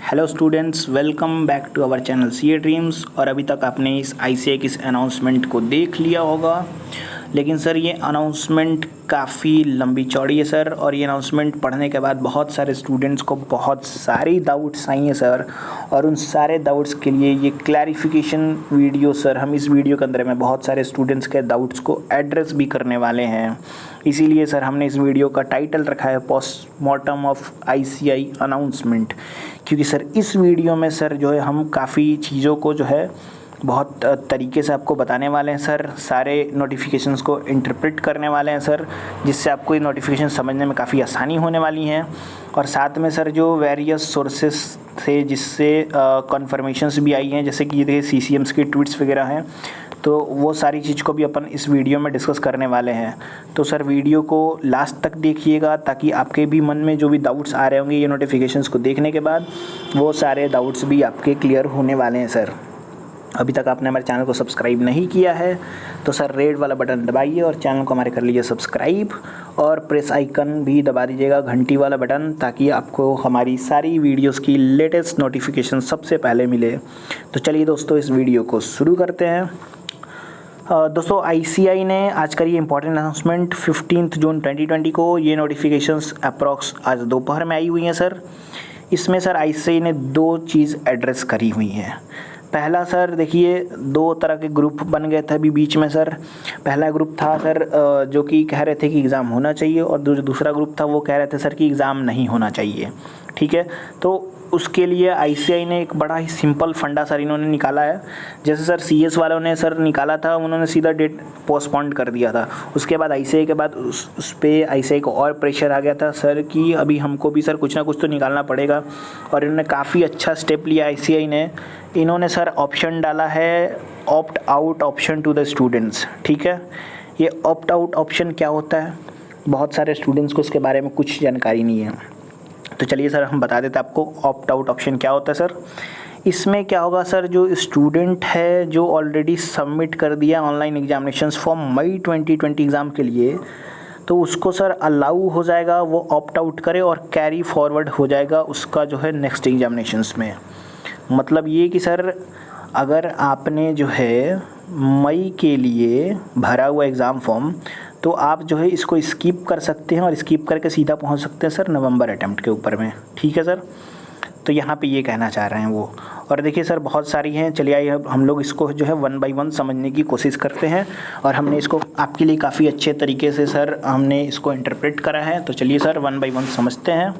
Hello students, welcome back to our channel CA dreams. और अभी तक आपने इस आईसीए की इस अनाउंसमेंट को देख लिया होगा, लेकिन सर ये अनाउंसमेंट काफ़ी लंबी चौड़ी है सर। और ये अनाउंसमेंट पढ़ने के बाद बहुत सारे स्टूडेंट्स को बहुत सारी डाउट्स आई हैं सर, और उन सारे डाउट्स के लिए ये क्लैरिफिकेशन वीडियो सर हम इस वीडियो के अंदर में बहुत सारे स्टूडेंट्स के डाउट्स को एड्रेस भी करने वाले हैं। इसीलिए सर हमने इस वीडियो का टाइटल रखा है पोस्टमार्टम ऑफ आईसीआई अनाउंसमेंट, क्योंकि सर इस वीडियो में सर जो है हम काफ़ी चीज़ों को जो है बहुत तरीके से आपको बताने वाले हैं सर। सारे नोटिफिकेशंस को इंटरप्रेट करने वाले हैं सर, जिससे आपको ये नोटिफिकेशन समझने में काफ़ी आसानी होने वाली हैं। और साथ में सर जो वेरियस सोर्सेस थे जिससे कन्फर्मेशंस भी आई हैं, जैसे कि ये देखिए सीसीएम्स की ट्वीट्स वगैरह हैं, तो वो सारी चीज़ को भी अपन इस वीडियो में डिस्कस करने वाले हैं। तो सर वीडियो को लास्ट तक देखिएगा, ताकि आपके भी मन में जो भी डाउट्स आ रहे होंगे ये नोटिफिकेशंस को देखने के बाद, वो सारे डाउट्स भी आपके क्लियर होने वाले हैं सर। अभी तक आपने हमारे चैनल को सब्सक्राइब नहीं किया है तो सर रेड वाला बटन दबाइए और चैनल को हमारे कर लीजिए सब्सक्राइब, और प्रेस आइकन भी दबा दीजिएगा घंटी वाला बटन, ताकि आपको हमारी सारी वीडियोस की लेटेस्ट नोटिफिकेशन सबसे पहले मिले। तो चलिए दोस्तों, इस वीडियो को शुरू करते हैं। दोस्तों, आईसीआई ने आज करी इंपॉर्टेंट अनाउंसमेंट 15 जून 2020 को। ये नोटिफिकेशंस अप्रॉक्स आज दोपहर में आई हुई हैं सर। इसमें सर आईसीआई ने दो चीज़ एड्रेस करी हुई हैं। पहला सर देखिए, दो तरह के ग्रुप बन गए थे अभी बीच में सर। पहला ग्रुप था सर जो कि कह रहे थे कि एग्ज़ाम होना चाहिए, और जो दूसरा ग्रुप था वो कह रहे थे सर कि एग्ज़ाम नहीं होना चाहिए। ठीक है, तो उसके लिए आईसीआई ने एक बड़ा ही सिंपल फंडा सर इन्होंने निकाला है। जैसे सर सीएस वालों ने सर निकाला था, उन्होंने सीधा डेट पोस्टपोन्ड कर दिया था। उसके बाद आईसीआई के बाद उस पर आईसीआई को और प्रेशर आ गया था सर कि अभी हमको भी सर कुछ ना कुछ तो निकालना पड़ेगा। और इन्होंने काफ़ी अच्छा स्टेप लिया आईसीआई ने। इन्होंने सर ऑप्शन डाला है opt out option to the students. ठीक है, ये ऑप्ट आउट ऑप्शन क्या होता है, बहुत सारे स्टूडेंट्स को इसके बारे में कुछ जानकारी नहीं है। तो चलिए सर हम बता देते हैं आपको ऑप्ट आउट ऑप्शन क्या होता है सर। इसमें क्या होगा सर, जो स्टूडेंट है जो ऑलरेडी सबमिट कर दिया online examinations for May 2020 exam के लिए, तो उसको सर अलाउ हो जाएगा वो ऑप्ट आउट करे और कैरी फॉरवर्ड हो जाएगा उसका जो है नेक्स्ट एग्जामिनेशंस में। मतलब ये कि सर अगर आपने जो है मई के लिए भरा हुआ एग्ज़ाम फॉर्म, तो आप जो है इसको स्किप कर सकते हैं और स्किप करके सीधा पहुंच सकते हैं सर नवंबर अटेम्प्ट के ऊपर में। ठीक है सर, तो यहाँ पे ये कहना चाह रहे हैं वो। और देखिए सर बहुत सारी हैं, चलिए आइए हम लोग इसको जो है 1 बाय 1 समझने की कोशिश करते हैं। और हमने इसको आपके लिए काफ़ी अच्छे तरीके से सर हमने इसको इंटरप्रेट करा है। तो चलिए सर 1 बाय 1 समझते हैं।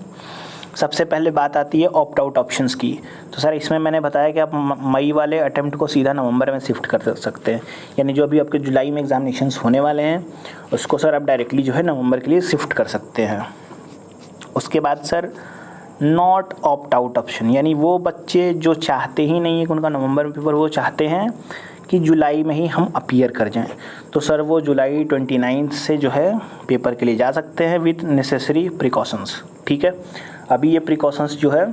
सबसे पहले बात आती है ऑप्ट आउट ऑप्शंस की। तो सर इसमें मैंने बताया कि आप मई वाले अटेम्प्ट को सीधा नवंबर में शिफ्ट कर सकते हैं, यानी जो अभी आपके जुलाई में एग्जामिनेशंस होने वाले हैं उसको सर आप डायरेक्टली जो है नवंबर के लिए शिफ्ट कर सकते हैं। उसके बाद sir not opt out option, यानी वो बच्चे जो चाहते ही नहीं है कि उनका नवंबर में पेपर, वो चाहते हैं कि जुलाई में ही हम अपीयर कर जाएं, तो सर वो जुलाई 29 से जो है पेपर के लिए जा सकते हैं विद नेसेसरी प्रिकॉशंस। ठीक है, अभी ये प्रिकॉशंस जो है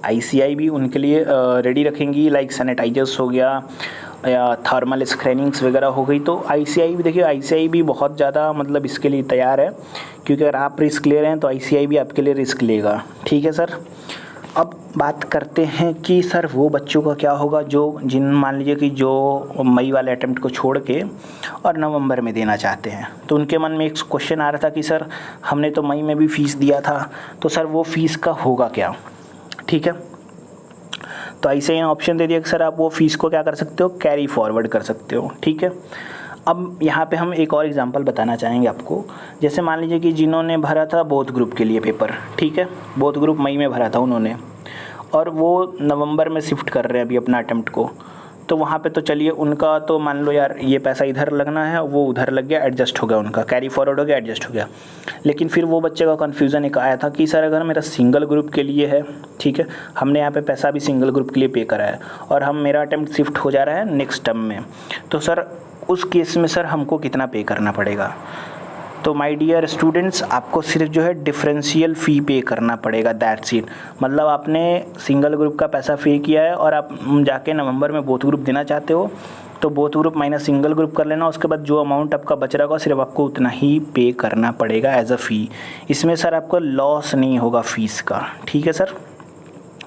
आईसीआई भी उनके लिए रेडी रखेंगी, लाइक सैनिटाइजर्स हो गया या थर्मल स्क्रीनिंग्स वगैरह हो गई। तो आईसीआई भी देखिए, आईसीआई भी बहुत ज़्यादा मतलब इसके लिए तैयार है, क्योंकि अगर आप रिस्क ले रहे हैं तो आईसीआई भी आपके लिए रिस्क लेगा। ठीक है सर, अब बात करते हैं कि सर वो बच्चों का क्या होगा जो मान लीजिए कि जो मई वाले अटेम्प्ट को छोड़ के और नवंबर में देना चाहते हैं। तो उनके मन में एक क्वेश्चन आ रहा था कि सर हमने तो मई में भी फ़ीस दिया था, तो सर वो फ़ीस का होगा क्या। ठीक है, तो ऐसे ही ऑप्शन दे दिया कि सर आप वो फ़ीस को क्या कर सकते हो, कैरी फॉरवर्ड कर सकते हो। ठीक है, अब यहाँ पे हम एक और एग्जांपल बताना चाहेंगे आपको। जैसे मान लीजिए कि जिन्होंने भरा था बोथ ग्रुप के लिए पेपर, ठीक है, बोथ ग्रुप मई में भरा था उन्होंने, और वो नवंबर में शिफ्ट कर रहे हैं अभी अपना अटेम्प्ट को। तो वहाँ पे तो चलिए उनका तो मान लो यार ये पैसा इधर लगना है, वो उधर लग गया, एडजस्ट हो गया, उनका कैरी फॉरवर्ड हो गया, एडजस्ट हो गया। लेकिन फिर वो बच्चे का कन्फ्यूज़न एक आया था कि सर अगर मेरा सिंगल ग्रुप के लिए है, ठीक है, हमने यहाँ पे पैसा भी सिंगल ग्रुप के लिए पे करा है और हम मेरा अटेम्प्ट शिफ्ट हो जा रहा है नेक्स्ट टर्म में, तो सर उस केस में सर हमको कितना पे करना पड़ेगा। तो माय डियर स्टूडेंट्स, आपको सिर्फ जो है डिफरेंशियल फ़ी पे करना पड़ेगा, दैट्स इट। मतलब आपने सिंगल ग्रुप का पैसा पे किया है और आप जाके नवंबर में बोथ ग्रुप देना चाहते हो, तो both group minus single group कर लेना। उसके बाद जो अमाउंट आपका बच रहा होगा सिर्फ आपको उतना ही पे करना पड़ेगा एज अ फ़ी। इसमें सर आपको लॉस नहीं होगा फ़ीस का। ठीक है सर,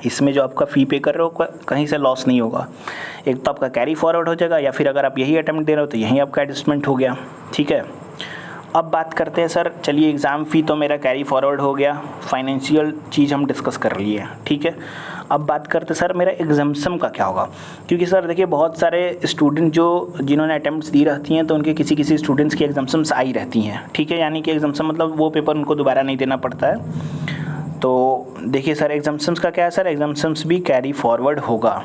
इसमें जो आपका फ़ी पे कर रहे हो कहीं से लॉस नहीं होगा। एक तो आपका कैरी फॉरवर्ड हो जाएगा, या फिर अगर आप यही अटेम्प्ट दे रहे हो तो यहीं आपका एडजस्टमेंट हो गया। ठीक है, अब बात करते हैं सर, चलिए एग्ज़ाम फ़ी तो मेरा कैरी फॉरवर्ड हो गया, फाइनेंशियल चीज़ हम डिस्कस कर लिए। ठीक है, अब बात करते सर मेरा एग्जाम्सन का क्या होगा, क्योंकि सर देखिए बहुत सारे स्टूडेंट जिन्होंने अटेम्प्ट्स दी रहती हैं तो उनके किसी स्टूडेंट्स की एग्जाम्सन्स आई रहती हैं। ठीक है, यानी कि एग्जाम्सन मतलब वो पेपर उनको दोबारा नहीं देना पड़ता है। तो देखिए सर एग्जाम्सन्स का क्या है सर, एग्जाम्सन्स भी कैरी फॉरवर्ड होगा।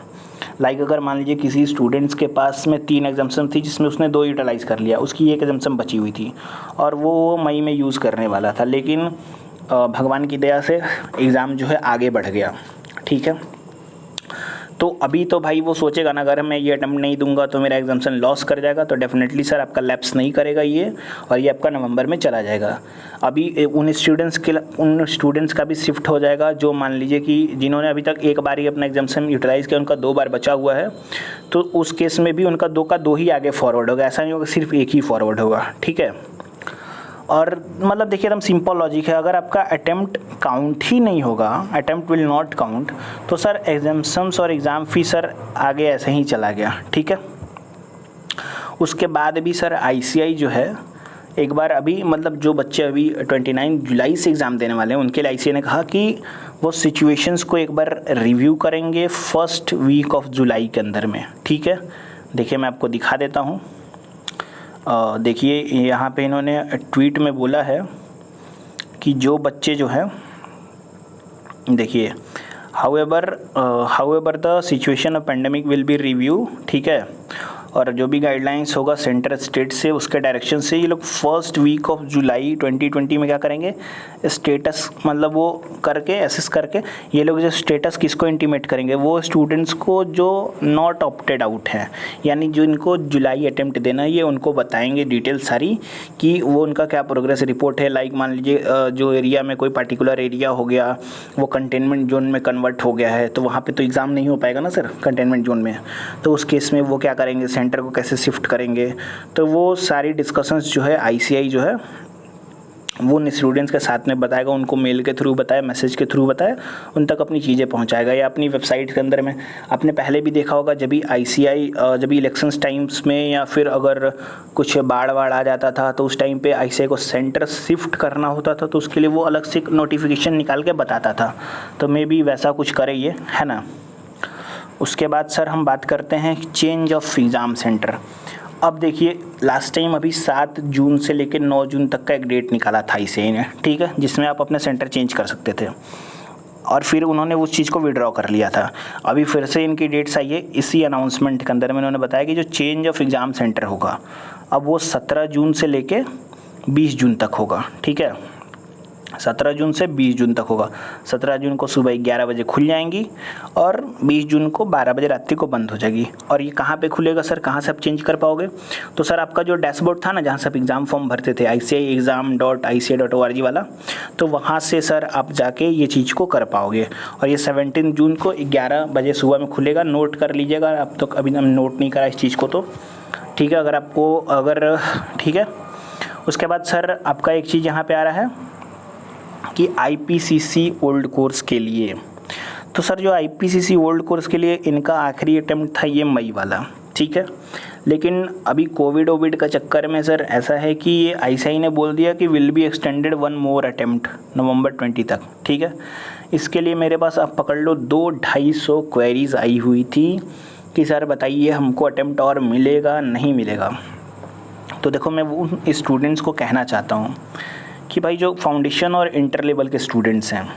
लाइक अगर मान लीजिए किसी स्टूडेंट्स के पास में 3 एग्जाम्सन थी जिसमें उसने 2 यूटिलाइज़ कर लिया, उसकी 1 एग्जाम्सन बची हुई थी और वो मई में यूज़ करने वाला था, लेकिन भगवान की दया से एग्ज़ाम जो है आगे बढ़ गया। ठीक है, तो अभी तो भाई वो सोचेगा ना, अगर मैं ये अटेम्प्ट नहीं दूंगा तो मेरा एग्जाम्सन लॉस कर जाएगा, तो डेफिनेटली सर आपका लैप्स नहीं करेगा ये, और ये आपका नवंबर में चला जाएगा। अभी उन स्टूडेंट्स का भी शिफ्ट हो जाएगा जो मान लीजिए कि जिन्होंने अभी तक एक बार ही अपना एग्जाम्सन यूटिलाइज़ किया, उनका 2 बार बचा हुआ है, तो उस केस में भी उनका 2 का 2 ही आगे फॉरवर्ड होगा, ऐसा नहीं होगा सिर्फ एक ही फॉरवर्ड होगा। ठीक है, और मतलब देखिए एकदम सिंपल लॉजिक है, अगर आपका अटेम्प्ट काउंट ही नहीं होगा, अटेम्प्ट विल नॉट काउंट, तो सर एग्जाम्सन्स और एग्ज़ाम फी सर आगे ऐसे ही चला गया। ठीक है, उसके बाद भी सर ICI जो है एक बार अभी मतलब जो बच्चे अभी 29 जुलाई से एग्ज़ाम देने वाले हैं उनके लिए ICI ने कहा कि वो सिचुएशंस को एक बार रिव्यू करेंगे फर्स्ट वीक ऑफ जुलाई के अंदर में। ठीक है, देखिए मैं आपको दिखा देता हूँ। देखिए यहाँ पे इन्होंने ट्वीट में बोला है कि जो बच्चे जो है देखिए however the situation of pandemic will be review. ठीक है, और जो भी गाइडलाइंस होगा सेंटर स्टेट से उसके डायरेक्शन से ये लोग फर्स्ट वीक ऑफ जुलाई 2020 में क्या करेंगे, स्टेटस मतलब वो करके एसेस करके ये लोग जो स्टेटस किसको इंटीमेट करेंगे, वो स्टूडेंट्स को जो नॉट ऑप्टेड आउट हैं, यानी जो इनको जुलाई अटेम्प्ट देना है, ये उनको बताएंगे डिटेल सारी कि वो उनका क्या प्रोग्रेस रिपोर्ट है। लाइक मान लीजिए जो एरिया में कोई पर्टिकुलर एरिया हो गया वो कंटेनमेंट जोन में कन्वर्ट हो गया है, तो वहाँ पर तो एग्ज़ाम नहीं हो पाएगा ना सर कंटेनमेंट जोन में, तो उस केस में वो क्या करेंगे, सेंटर को कैसे शिफ्ट करेंगे, तो वो सारी डिस्कशंस जो है ICI जो है वो उन स्टूडेंट्स के साथ में बताएगा, उनको मेल के थ्रू बताए, मैसेज के थ्रू बताए, उन तक अपनी चीज़ें पहुंचाएगा, या अपनी वेबसाइट के अंदर में। आपने पहले भी देखा होगा जब भी ICI जब भी इलेक्शंस टाइम्स में या फिर अगर कुछ बाढ़ आ जाता था तो उस टाइम पे ICI को सेंटर शिफ्ट करना होता था, तो उसके लिए वो अलग से नोटिफिकेशन निकाल के बताता था, तो मे बी वैसा कुछ करे ये, है ना। उसके बाद सर हम बात करते हैं चेंज ऑफ एग्ज़ाम सेंटर। अब देखिए लास्ट टाइम अभी 7 जून से लेकर 9 जून तक का एक डेट निकाला था ICI ने, ठीक है, जिसमें आप अपने सेंटर चेंज कर सकते थे, और फिर उन्होंने उस चीज़ को विड्रॉ कर लिया था। अभी फिर से इनकी डेट्स आई है, इसी अनाउंसमेंट के अंदर में उन्होंने बताया कि जो चेंज ऑफ एग्ज़ाम सेंटर होगा अब वो 17 जून से लेके 20 जून तक होगा। ठीक है, 17 जून से 20 जून तक होगा। 17 जून को सुबह 11 बजे खुल जाएंगी और 20 जून को 12 बजे रात्रि को बंद हो जाएगी। और ये कहाँ पे खुलेगा सर, कहाँ से आप चेंज कर पाओगे, तो सर आपका जो डैशबोर्ड था ना जहाँ से आप एग्ज़ाम फॉर्म भरते थे ICIexam.ICI.org वाला, तो वहाँ से सर आप जाके ये चीज़ को कर पाओगे। और ये 17 जून को 11 बजे सुबह में खुलेगा, नोट कर लीजिएगा। अब तो अभी हम नोट नहीं करा इस चीज़ को, तो ठीक है अगर ठीक है। उसके बाद सर आपका एक चीज़ यहाँ पे आ रहा है कि IPCC ओल्ड कोर्स के लिए, तो सर जो IPCC ओल्ड कोर्स के लिए इनका आखिरी अटेम्प्ट था ये मई वाला, ठीक है, लेकिन अभी कोविड का चक्कर में सर ऐसा है कि ये ICI ने बोल दिया कि will be extended 1 more attempt नवंबर 20 तक। ठीक है, इसके लिए मेरे पास आप पकड़ लो 200-250 क्वेरीज़ आई हुई थी कि सर बताइए हमको अटेम्प्ट और मिलेगा नहीं मिलेगा। तो देखो मैं वो स्टूडेंट्स को कहना चाहता हूँ कि भाई जो फाउंडेशन और इंटर लेवल के स्टूडेंट्स हैं,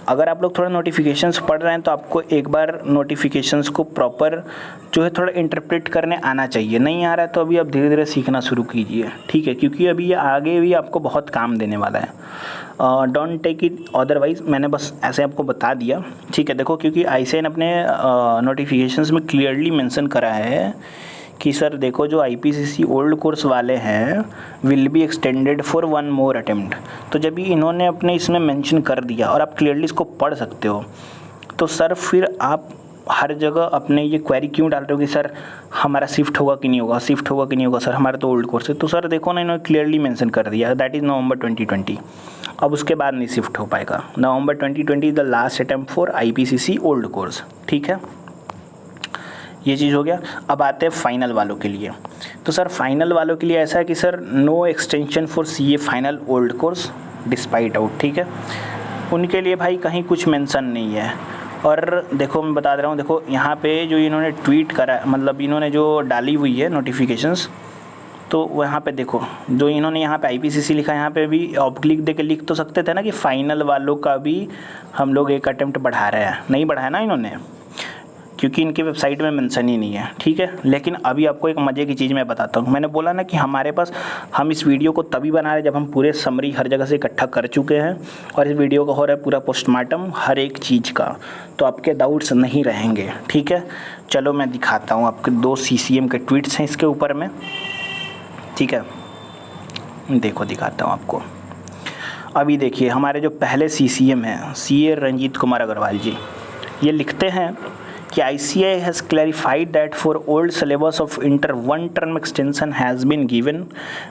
अगर आप लोग थोड़ा नोटिफिकेशंस पढ़ रहे हैं तो आपको एक बार नोटिफिकेशंस को प्रॉपर जो है थोड़ा इंटरप्रेट करने आना चाहिए। नहीं आ रहा है तो अभी आप धीरे धीरे सीखना शुरू कीजिए, ठीक है, क्योंकि अभी ये आगे भी आपको बहुत काम देने वाला है। डोंट टेक इट अदरवाइज, मैंने बस ऐसे आपको बता दिया, ठीक है। देखो क्योंकि ICI ने अपने नोटिफिकेशंस में क्लियरली मेंशन करा है कि सर देखो जो IPCC ओल्ड कोर्स वाले हैं will be extended for 1 more attempt. तो जब भी इन्होंने अपने इसमें मेंशन कर दिया और आप क्लियरली इसको पढ़ सकते हो, तो सर फिर आप हर जगह अपने ये क्वेरी क्यों डाल रहे हो कि सर हमारा शिफ्ट होगा कि नहीं होगा, शिफ्ट होगा कि नहीं होगा, सर हमारा तो ओल्ड कोर्स है। तो सर देखो ना, इन्होंने क्लियरली मेंशन कर दिया दैट इज़ नवंबर 2020। अब उसके बाद नहीं शिफ्ट हो पाएगा। नवंबर 2020 is the last attempt for IPCC old course, ठीक है, ये चीज़ हो गया। अब आते हैं फाइनल वालों के लिए। तो सर फाइनल वालों के लिए ऐसा है कि sir no extension for CA final old course despite out, ठीक है, उनके लिए भाई कहीं कुछ मेंशन नहीं है। और देखो मैं बता दे रहा हूँ, देखो यहाँ पे जो इन्होंने ट्वीट करा, मतलब इन्होंने जो डाली हुई है नोटिफिकेशंस, तो वहाँ पे देखो जो इन्होंने यहाँ पे IPCC लिखा है, यहाँ पे भी ऑब्लिक दे के लिख तो सकते थे ना कि फ़ाइनल वालों का भी हम लोग एक अटेम्प्ट बढ़ा रहे हैं, नहीं बढ़ाया ना इन्होंने, क्योंकि इनकी वेबसाइट में मेंशन ही नहीं है, ठीक है। लेकिन अभी आपको एक मज़े की चीज़ मैं बताता हूँ। मैंने बोला ना कि हमारे पास, हम इस वीडियो को तभी बना रहे हैं जब हम पूरे समरी हर जगह से इकट्ठा कर चुके हैं, और इस वीडियो का हो रहा है पूरा पोस्टमार्टम हर एक चीज़ का, तो आपके डाउट्स नहीं रहेंगे, ठीक है। चलो मैं दिखाता हूँ, आपके 2 CCM के ट्वीट्स हैं इसके ऊपर में, ठीक है, देखो दिखाता हूँ आपको। अभी देखिए हमारे जो पहले CCM हैं CA रंजीत कुमार अग्रवाल जी, ये लिखते हैं कि ICAI has clarified that for old syllabus of inter one term extension has been given,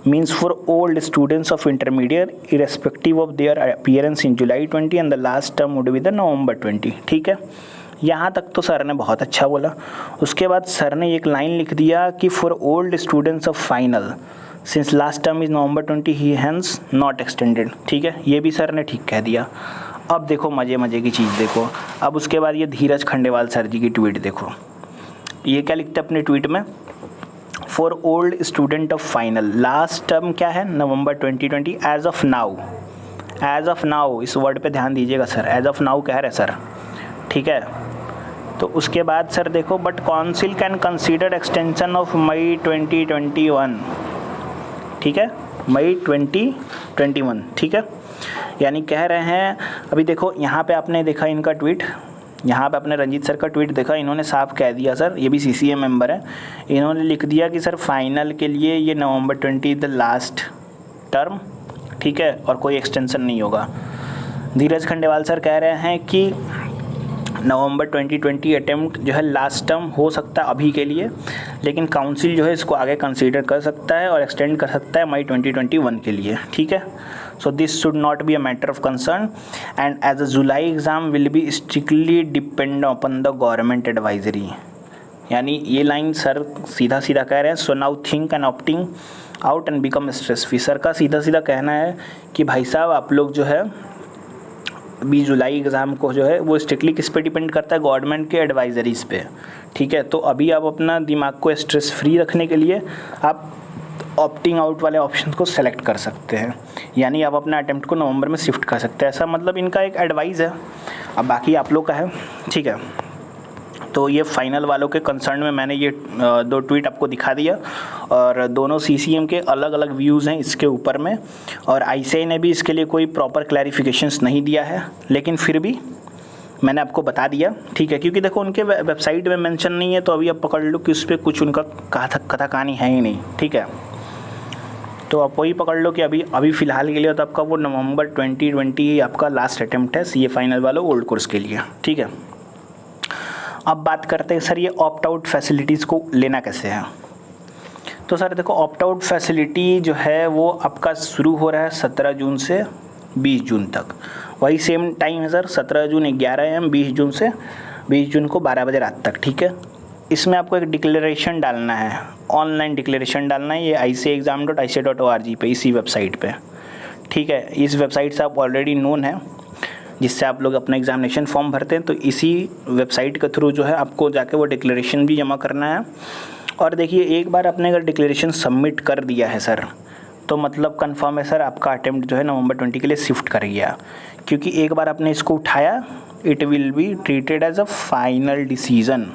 means for old students of intermediate irrespective of their appearance in July 20 and the last term would be the November 20, ठीक है। यहाँ तक तो sir ने बहुत अच्छा बोला। उसके बाद सर ने एक लाइन लिख दिया कि for old students of final since last term is November 20 ही हैंस नॉट एक्सटेंडेड, ठीक है, ये भी सर ने ठीक कह दिया। अब देखो मज़े की चीज़ देखो, अब उसके बाद ये धीरज खंडेवाल सर जी की ट्वीट देखो, ये क्या लिखते हैं अपने ट्वीट में, for old student of final last term क्या है November 2020 एज ऑफ नाउ, इस वर्ड पे ध्यान दीजिएगा सर, एज ऑफ नाउ कह रहे सर, ठीक है। तो उसके बाद सर देखो, but council can consider extension of May 2021, ठीक है, मई 2021, ठीक है, यानी कह रहे हैं। अभी देखो यहाँ पे आपने देखा इनका ट्वीट, यहाँ पे अपने रंजीत सर का ट्वीट देखा, इन्होंने साफ कह दिया सर, ये भी CCM मेंबर है, इन्होंने लिख दिया कि सर फाइनल के लिए ये November 20 द लास्ट टर्म, ठीक है, और कोई एक्सटेंशन नहीं होगा। धीरज खंडेवाल सर कह रहे हैं कि November 2020 अटेम्प्ट जो है लास्ट टर्म हो सकता है अभी के लिए, लेकिन काउंसिल जो है इसको आगे कंसीडर कर सकता है और एक्सटेंड कर सकता है मई 2021 के लिए, ठीक है। So this should not be a matter of concern and as a July exam will be strictly depend upon the government advisory, यानी ये लाइन सर सीधा कह रहे हैं। So now think and opting out and become stress free, sir का सीधा कहना है कि भाई साहब आप लोग जो है अभी जुलाई एग्ज़ाम को जो है वो स्ट्रिक्टली किस पे डिपेंड करता है, गवर्नमेंट के एडवाइजरीज़ पे, ठीक है। तो अभी आप अपना दिमाग को स्ट्रेस फ्री रखने के लिए आप ऑप्टिंग आउट वाले ऑप्शन को सेलेक्ट कर सकते हैं, यानी आप अपना अटेम्प्ट को नवंबर में शिफ्ट कर सकते हैं, ऐसा मतलब इनका एक एडवाइस है। अब बाकी आप लोग का है, ठीक है। तो ये फाइनल वालों के कंसर्न में मैंने ये 2 ट्वीट आपको दिखा दिया, और दोनों CCM के अलग अलग व्यूज़ हैं इसके ऊपर में, और ICAI ने भी इसके लिए कोई प्रॉपर क्लैरिफिकेशंस नहीं दिया है, लेकिन फिर भी मैंने आपको बता दिया, ठीक है, क्योंकि देखो उनके वेबसाइट में मेंशन नहीं है, तो अभी आप पकड़ लो कि उस पर कुछ उनका कथा कहानी है ही नहीं, ठीक है। तो आप वही पकड़ लो कि अभी फ़िलहाल के लिए तो आपका वो November 2020 आपका लास्ट अटेम्प्ट है CA फाइनल वालों ओल्ड कोर्स के लिए, ठीक है। अब बात करते हैं सर ये ऑप्ट आउट फैसिलिटीज़ को लेना कैसे है। तो सर देखो ऑप्ट आउट फैसिलिटी जो है वो आपका शुरू हो रहा है 17 जून से 20 जून तक, वही सेम टाइम है सर, 17 जून 11 AM, 20 जून से 20 जून को 12 बजे रात तक, ठीक है। इसमें आपको एक डिक्लेरेशन डालना है, ऑनलाइन डिक्लेरेशन डालना है, ये ICAExam.ICAI.org पे, इसी वेबसाइट पे, ठीक है। इस वेबसाइट से आप ऑलरेडी नोन है, जिससे आप लोग अपना एग्जामिनेशन फॉर्म भरते हैं, तो इसी वेबसाइट के थ्रू जो है आपको जाके वो डिक्लेरेशन भी जमा करना है। और देखिए एक बार आपने अगर डिक्लेरेशन सबमिट कर दिया है सर, तो मतलब कन्फर्म है सर आपका अटेम्प्ट जो है November 20 के लिए शिफ्ट कर गया, क्योंकि एक बार आपने इसको उठाया, it will be treated as a final decision.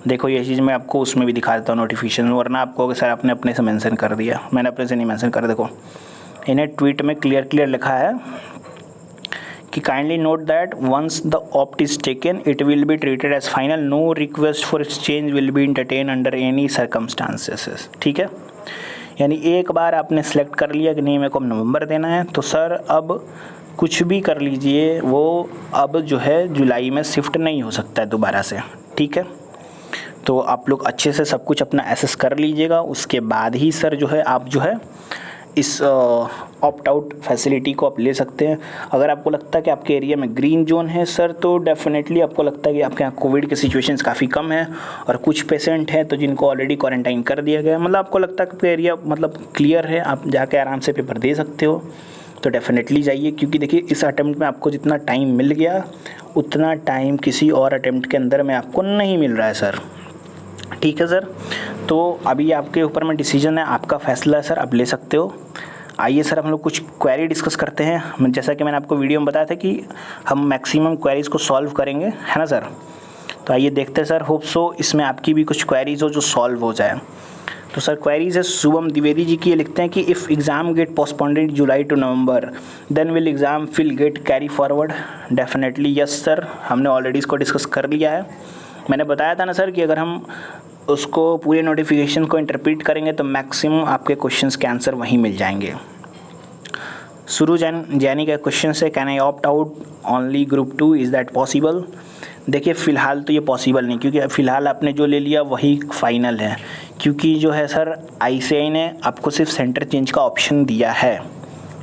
देखो ये चीज़ मैं आपको उसमें भी दिखा देता हूँ नोटिफिकेशन, वरना आपको सर आपने अपने से मेंशन कर दिया, मैंने अपने से नहीं मेंशन कर। देखो इन्हें ट्वीट में क्लियर लिखा है कि kindly note that once the opt is taken it will be treated as final, no request for exchange will be entertain under any circumstances, ठीक है। यानी एक बार आपने सेलेक्ट कर लिया कि नहीं मेरे को नवंबर देना है, तो सर अब कुछ भी कर लीजिए, वो अब जो है जुलाई में शिफ्ट नहीं हो सकता है दोबारा से, ठीक है। तो आप लोग अच्छे से सब कुछ अपना एसेस कर लीजिएगा, उसके बाद ही सर जो है आप जो है इस ऑप्ट आउट फैसिलिटी को आप ले सकते हैं। अगर आपको लगता है कि आपके एरिया में ग्रीन जोन है सर, तो डेफिनेटली आपको लगता है कि आपके यहाँ कोविड के सिचुएशंस काफ़ी कम है और कुछ पेशेंट हैं तो जिनको ऑलरेडी क्वारंटाइन कर दिया गया है, मतलब आपको लगता है कि आपका एरिया मतलब क्लियर है, आप जाके आराम से पेपर दे सकते हो, तो डेफिनेटली जाइए। क्योंकि देखिए इस अटेम्प्ट में आपको जितना टाइम मिल गया उतना टाइम किसी और अटेम्प्ट के अंदर में आपको नहीं मिल रहा है सर। ठीक है सर, तो अभी आपके ऊपर में डिसीजन है, आपका फैसला है सर, आप ले सकते हो। आइए सर हम लोग कुछ क्वेरी डिस्कस करते हैं। जैसा कि मैंने आपको वीडियो में बताया था कि हम मैक्सिमम क्वेरीज़ को सॉल्व करेंगे, है ना सर। तो आइए देखते हैं सर, होप सो इसमें आपकी भी कुछ क्वेरीज़ हो जो सॉल्व हो जाए। तो सर क्वेरीज है शुभम द्विवेदी जी की, ये लिखते हैं कि if exam get postponed July to November then will exam fill get carry forward. Definitely yes sir, हमने ऑलरेडी इसको डिस्कस कर लिया है। मैंने बताया था ना सर कि अगर हम उसको पूरे नोटिफिकेशन को इंटरप्रेट करेंगे तो मैक्सिमम आपके क्वेश्चंस के आंसर वहीं मिल जाएंगे। सुरु जैनी का क्वेश्चन है, can I opt out only group 2, is that possible. देखिए फ़िलहाल तो ये पॉसिबल नहीं, क्योंकि फ़िलहाल आपने जो ले लिया वही फाइनल है। क्योंकि जो है सर ICAI ने आपको सिर्फ सेंटर चेंज का ऑप्शन दिया है,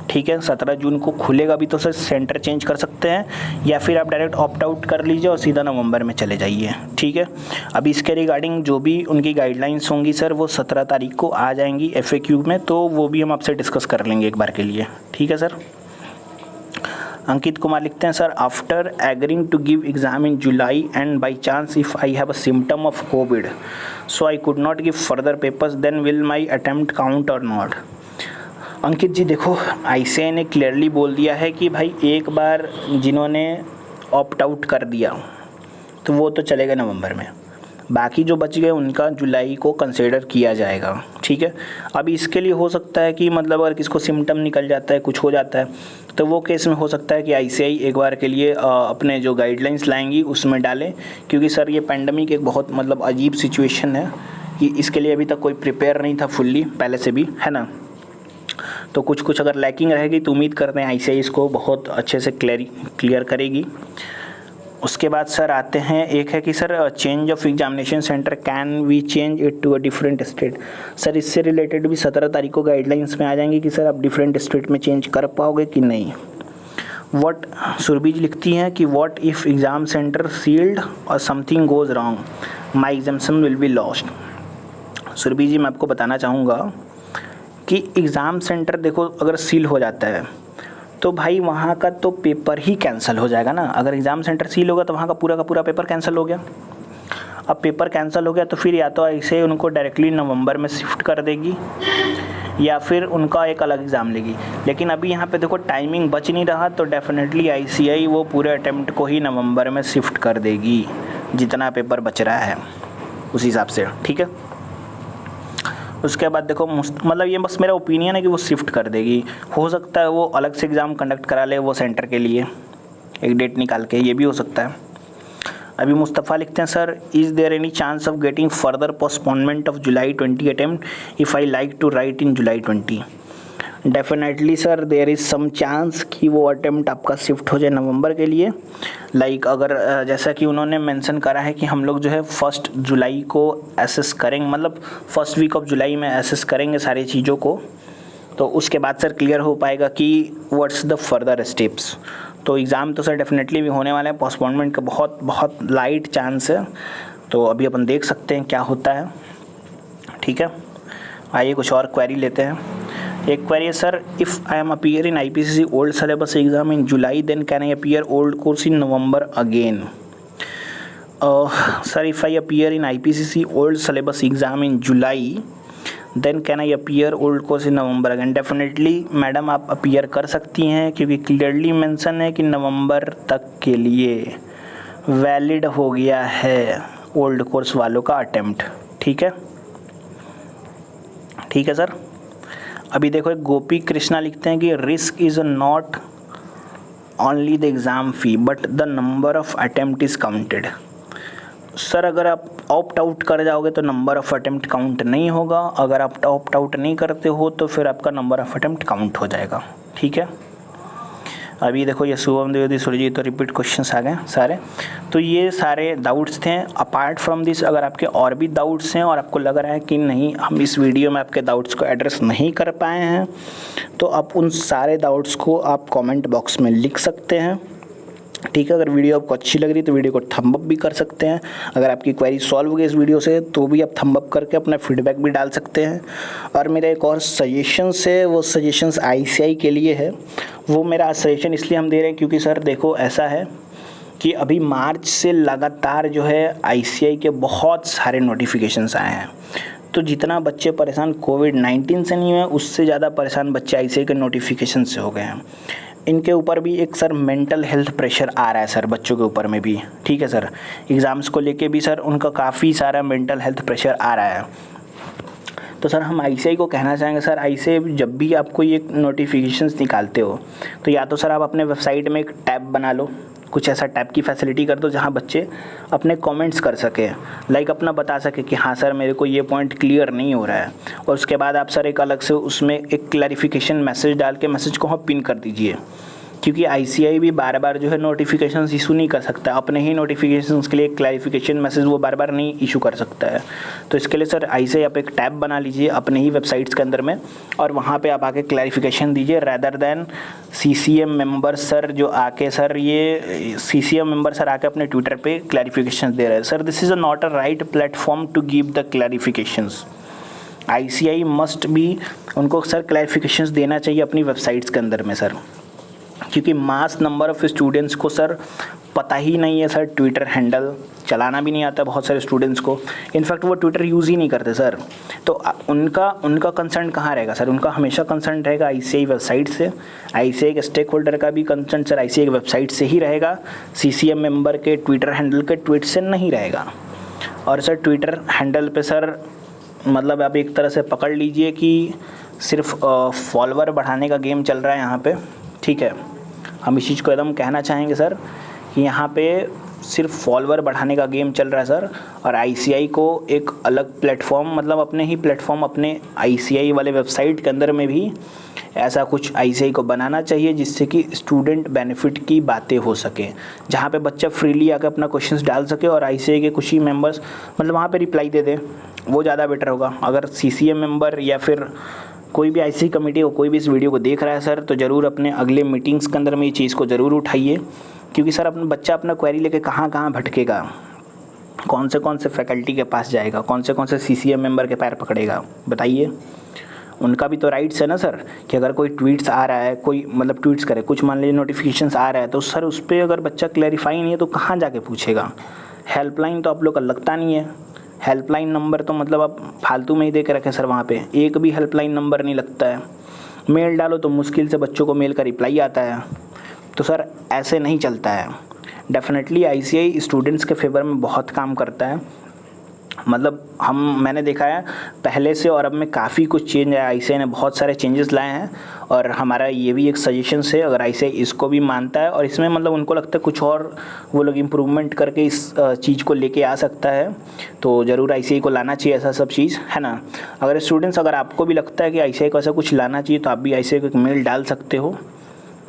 ठीक है। 17 जून को खुलेगा भी तो सर सेंटर चेंज कर सकते हैं, या फिर आप डायरेक्ट ऑप्ट आउट कर लीजिए और सीधा नवंबर में चले जाइए, ठीक है। अभी इसके रिगार्डिंग जो भी उनकी गाइडलाइंस होंगी सर वो 17 तारीख को आ जाएंगी FAQ में, तो वो भी हम आपसे डिस्कस कर लेंगे एक बार के लिए, ठीक है सर। अंकित कुमार लिखते हैं sir, after agreeing to give exam in July and by chance if I have a symptom of covid so I could not give further papers then will my attempt count और not. Ankit ji देखो, ICAI ने clearly बोल दिया है कि भाई एक बार जिन्होंने ऑप्ट आउट कर दिया तो वो तो चलेगा नवंबर में, बाकी जो बच गए उनका जुलाई को कंसिडर किया जाएगा, ठीक है। अभी इसके लिए हो सकता है कि मतलब अगर किसको सिम्टम निकल जाता है, कुछ हो जाता है, तो वो केस में हो सकता है कि ICAI एक बार के लिए अपने जो गाइडलाइंस लाएंगी उसमें डालें। क्योंकि सर ये पेंडेमिक एक बहुत मतलब अजीब सिचुएशन है कि इसके लिए अभी तक कोई प्रिपेयर नहीं था फुल्ली पहले से भी, है ना। तो कुछ अगर लैकिंग रहेगी तो उम्मीद करते हैं ICAI इसको बहुत अच्छे से क्लियर करेगी। उसके बाद सर आते हैं, एक है कि sir change of examination centre can we change it to a different state. Sir इससे रिलेटेड भी 17 तारीख को गाइडलाइंस में आ जाएंगी कि सर आप डिफरेंट स्टेट में चेंज कर पाओगे कि नहीं। व्हाट सुरभि जी लिखती हैं कि what if exam centre sealed और something goes wrong my exemption will be lost. Surabhi ji मैं आपको बताना चाहूँगा कि एग्ज़ाम सेंटर देखो अगर सील हो जाता है तो भाई वहाँ का तो पेपर ही कैंसिल हो जाएगा ना। अगर एग्ज़ाम सेंटर सील होगा तो वहाँ का पूरा पेपर कैंसिल हो गया। अब पेपर कैंसिल हो गया तो फिर या तो ऐसे उनको डायरेक्टली नवंबर में शिफ्ट कर देगी या फिर उनका एक अलग एग्ज़ाम लेगी। लेकिन अभी यहाँ पे देखो टाइमिंग बच नहीं रहा, तो डेफिनेटली ICAI वो पूरे अटेम्प्ट को ही नवंबर में शिफ्ट कर देगी, जितना पेपर बच रहा है उस हिसाब से, ठीक है। उसके बाद देखो मतलब ये बस मेरा ओपिनियन है कि वो शिफ्ट कर देगी। हो सकता है वो अलग से एग्ज़ाम कंडक्ट करा ले वो सेंटर के लिए एक डेट निकाल के, ये भी हो सकता है। अभी मुस्तफ़ा लिखते हैं sir, is there any chance of getting further postponement of July 20 attempt if I like to write in July 20। Definitely sir there is some chance कि वो अटेम्प्ट आपका शिफ्ट हो जाए नवंबर के लिए। लाइक अगर जैसा कि उन्होंने मेंशन करा है कि हम लोग जो है 1 जुलाई को एसेस करेंगे, मतलब फर्स्ट वीक ऑफ जुलाई में एसेस करेंगे सारी चीज़ों को, तो उसके बाद सर क्लियर हो पाएगा कि व्हाट्स द फर्दर स्टेप्स। तो एग्ज़ाम तो सर डेफिनेटली भी होने वाले हैं, पोस्टपोनमेंट का बहुत लाइट चांस है, तो अभी अपन देख सकते हैं क्या होता है, ठीक है। आइए कुछ और क्वेरी लेते हैं। एक क्वेरी है sir, if I am appear in IPCC old syllabus exam in July then can I appear old course in November again. Sir if I appear in IPCC old syllabus exam in July then can I appear old course in November again. Definitely madam आप अपीयर कर सकती हैं, क्योंकि clearly mention है कि नवंबर तक के लिए वैलिड हो गया है ओल्ड कोर्स वालों का अटेम्प्ट, ठीक है, ठीक है सर। अभी देखो एक गोपी कृष्णा लिखते हैं कि risk is not only the exam fee but the number of attempt is counted. Sir अगर आप ऑप्ट आउट कर जाओगे तो नंबर ऑफ अटेम्प्ट काउंट नहीं होगा, अगर आप ऑप्ट आउट नहीं करते हो तो फिर आपका नंबर ऑफ अटेम्प्ट काउंट हो जाएगा, ठीक है। अभी देखो ये शुभम द्विवेदी सुरजीत तो रिपीट क्वेश्चंस आ गए सारे। तो ये सारे डाउट्स थे। अपार्ट फ्रॉम दिस अगर आपके और भी डाउट्स हैं और आपको लग रहा है कि नहीं हम इस वीडियो में आपके डाउट्स को एड्रेस नहीं कर पाए हैं, तो आप उन सारे डाउट्स को आप कमेंट बॉक्स में लिख सकते हैं। ठीक है, अगर वीडियो आपको अच्छी लग रही है तो वीडियो को थंब अप भी कर सकते हैं। अगर आपकी क्वेरी सॉल्व हो गई इस वीडियो से तो भी आप थंब अप करके अपना फीडबैक भी डाल सकते हैं। और मेरा एक और सजेशंस है, वो सजेशंस ICAI के लिए है। वो मेरा सजेशन इसलिए हम दे रहे हैं क्योंकि सर देखो ऐसा है कि अभी मार्च से लगातार जो है ICAI के बहुत सारे नोटिफिकेशंस आए हैं। तो जितना बच्चे परेशान कोविड-19 से नहीं हुए, उससे ज़्यादा परेशान बच्चे ICAI के नोटिफिकेशन से हो गए हैं। इनके ऊपर भी एक सर मेंटल हेल्थ प्रेशर आ रहा है सर, बच्चों के ऊपर में भी। ठीक है सर, एग्ज़ाम्स को लेके भी सर उनका काफ़ी सारा मेंटल हेल्थ प्रेशर आ रहा है। तो सर हम ICAI को कहना चाहेंगे सर, ICAI जब भी आपको ये नोटिफिकेशंस निकालते हो तो या तो सर आप अपने वेबसाइट में एक टैब बना लो, कुछ ऐसा टैब की फैसिलिटी कर दो जहाँ बच्चे अपने कमेंट्स कर सकें, लाइक अपना बता सके कि हाँ सर मेरे को ये पॉइंट क्लियर नहीं हो रहा है। और उसके बाद आप सर एक अलग से उसमें एक क्लैरिफिकेशन मैसेज डाल के मैसेज को वहाँ पिन कर दीजिए, क्योंकि ICAI भी बार बार जो है नोटिफिकेशंस इशू नहीं कर सकता। अपने ही नोटिफिकेशंस के लिए क्लैरिफिकेशन मैसेज वो बार बार नहीं इशू कर सकता है। तो इसके लिए सर ICAI आप एक टैब बना लीजिए अपने ही वेबसाइट्स के अंदर में, और वहाँ पे आप आके क्लैरिफिकेशन दीजिए, rather than CCM member sir जो आके सर ये CCM मेंबर सर आके अपने ट्विटर पे क्लैरिफिकेशन दे रहे हैं। Sir this is not a right platform to give the clarifications. ICAI must भी उनको सर क्लैरिफिकेशंस देना चाहिए अपनी वेबसाइट्स के अंदर में सर, क्योंकि मास नंबर ऑफ़ स्टूडेंट्स को सर पता ही नहीं है सर, ट्विटर हैंडल चलाना भी नहीं आता बहुत सारे स्टूडेंट्स को। इनफैक्ट वो ट्विटर यूज़ ही नहीं करते सर। तो उनका कंसर्न कहाँ रहेगा सर? उनका हमेशा कंसर्न रहेगा ICAI वेबसाइट से। ICAI के स्टेक होल्डर का भी कंसर्न सर ICAI की वेबसाइट से ही रहेगा, CCM मेंबर के ट्विटर हैंडल के ट्वीट से नहीं रहेगा। और सर ट्विटर हैंडल पे सर मतलब आप एक तरह से पकड़ लीजिए कि सिर्फ फॉलोवर बढ़ाने का गेम चल रहा है यहाँ पे। ठीक है, हम इस चीज़ को एकदम कहना चाहेंगे सर कि यहाँ पे सिर्फ फॉलोवर बढ़ाने का गेम चल रहा है सर। और ICAI को एक अलग प्लेटफॉर्म, मतलब अपने ही प्लेटफॉर्म अपने ICAI वाले वेबसाइट के अंदर में भी ऐसा कुछ ICAI को बनाना चाहिए जिससे कि स्टूडेंट बेनिफिट की बातें हो सके, जहाँ पे बच्चा फ्रीली आकर अपना क्वेश्चंस डाल सके और ICAI के कुछ ही मेंबर्स मतलब वहाँ पे रिप्लाई दे दें, वो ज़्यादा बेटर होगा। अगर CCM मेंबर या फिर कोई भी ICAI कमेटी को कोई भी इस वीडियो को देख रहा है सर, तो ज़रूर अपने अगले मीटिंग्स के अंदर में ये चीज़ को ज़रूर उठाइए, क्योंकि सर अपना बच्चा अपना क्वेरी लेके कहाँ कहाँ भटकेगा, कौन से फैकल्टी के पास जाएगा, कौन से CCM मेंबर के पैर पकड़ेगा, बताइए। उनका भी तो राइट्स है ना सर, कि अगर कोई ट्वीट्स आ रहा है, कोई मतलब ट्वीट्स करे, कुछ मान लीजिए नोटिफिकेशंस आ रहा है, तो सर उस पर अगर बच्चा क्लैरिफाई नहीं है तो कहाँ जाके पूछेगा? हेल्पलाइन तो आप लोग का लगता नहीं है। हेल्पलाइन नंबर तो मतलब आप फालतू में ही दे के रखें सर, वहाँ पे एक भी हेल्पलाइन नंबर नहीं लगता है। मेल डालो तो मुश्किल से बच्चों को मेल का रिप्लाई आता है। तो सर ऐसे नहीं चलता है। डेफिनेटली ICAI स्टूडेंट्स के फेवर में बहुत काम करता है। मतलब मैंने देखा है पहले से और अब में काफ़ी कुछ चेंज है। ICAI ने बहुत सारे चेंजेस लाए हैं और हमारा ये भी एक सजेशन है, अगर ICAI इसको भी मानता है और इसमें मतलब उनको लगता है कुछ और वो लोग इम्प्रूवमेंट करके इस चीज़ को लेके आ सकता है, तो ज़रूर ICAI को लाना चाहिए ऐसा सब चीज़, है ना। अगर स्टूडेंट्स अगर आपको भी लगता है कि ICAI को ऐसा कुछ लाना चाहिए तो आप भी ICAI को एक मेल डाल सकते हो,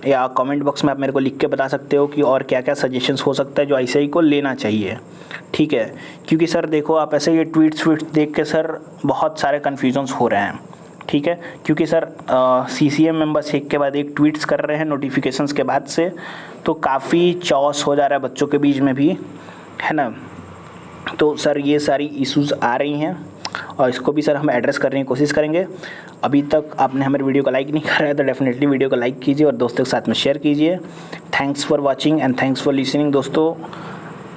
या कमेंट बॉक्स में आप मेरे को लिख के बता सकते हो कि और क्या क्या सजेशंस हो सकता है जो ICAI को लेना चाहिए। ठीक है, क्योंकि सर देखो आप ऐसे ये ट्वीट्स देख के सर बहुत सारे कन्फ्यूजन्स हो रहे हैं। ठीक है, क्योंकि सर CCM मेंबर्स एक के बाद एक ट्वीट्स कर रहे हैं नोटिफिकेशंस के बाद से, तो काफ़ी चॉस हो जा रहा है बच्चों के बीच में भी, है ना। तो सर ये सारी इश्यूज़ आ रही हैं और इसको भी सर हम एड्रेस करने की कोशिश करेंगे। अभी तक आपने हमारे वीडियो को लाइक नहीं करा है तो डेफिनेटली वीडियो को लाइक कीजिए और दोस्तों के साथ में शेयर कीजिए। Thanks for watching and thanks for listening. दोस्तों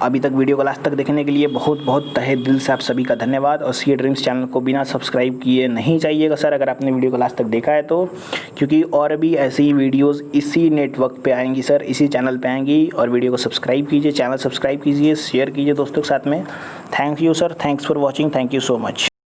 अभी तक वीडियो को लास्ट तक देखने के लिए बहुत बहुत तहे दिल से आप सभी का धन्यवाद। और CA ड्रीम्स चैनल को बिना सब्सक्राइब किए नहीं जाइएगा सर अगर आपने वीडियो को लास्ट तक देखा है तो, क्योंकि और भी ऐसी वीडियोस इसी नेटवर्क पे आएंगी सर, इसी चैनल पे आएंगी। और वीडियो को सब्सक्राइब कीजिए, चैनल सब्सक्राइब कीजिए, शेयर कीजिए दोस्तों के साथ में। Thank you sir, thanks for watching, thank you so much.